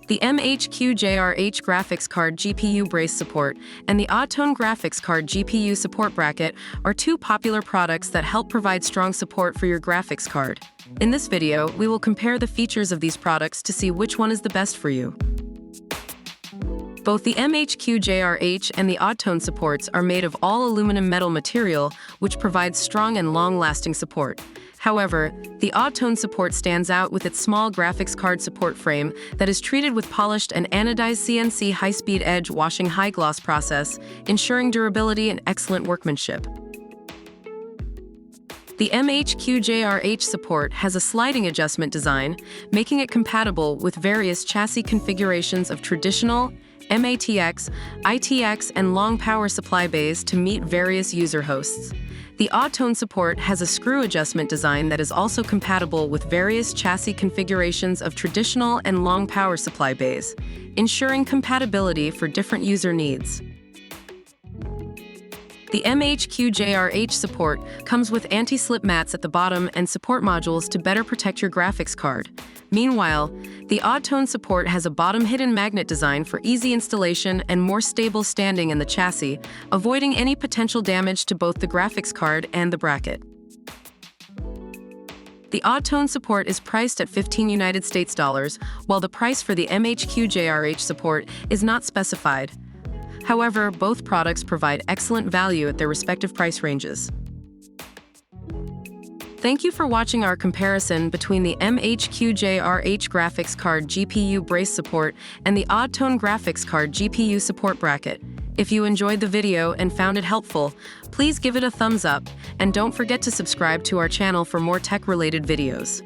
The MHQJRH graphics card GPU brace support and the Oddtone graphics card GPU support bracket are two popular products that help provide strong support for your graphics card. In this video, we will compare the features of these products to see which one is the best for you. Both the MHQJRH and the Oddtone supports are made of all aluminum metal material, which provides strong and long-lasting support. However, the Oddtone support stands out with its small graphics card support frame that is treated with polished and anodized CNC high-speed edge washing high-gloss process, ensuring durability and excellent workmanship. The MHQJRH support has a sliding adjustment design, making it compatible with various chassis configurations of traditional, MATX, ITX, and long power supply bays to meet various user hosts. The Oddtone support has a screw adjustment design that is also compatible with various chassis configurations of traditional and long power supply bays, ensuring compatibility for different user needs. The MHQJRH support comes with anti-slip mats at the bottom and support modules to better protect your graphics card. Meanwhile, the Oddtone support has a bottom hidden magnet design for easy installation and more stable standing in the chassis, avoiding any potential damage to both the graphics card and the bracket. The Oddtone support is priced at $15 US, while the price for the MHQJRH support is not specified. However, both products provide excellent value at their respective price ranges. Thank you for watching our comparison between the MHQJRH graphics card GPU brace support and the Oddtone graphics card GPU support bracket. If you enjoyed the video and found it helpful, please give it a thumbs up and don't forget to subscribe to our channel for more tech-related videos.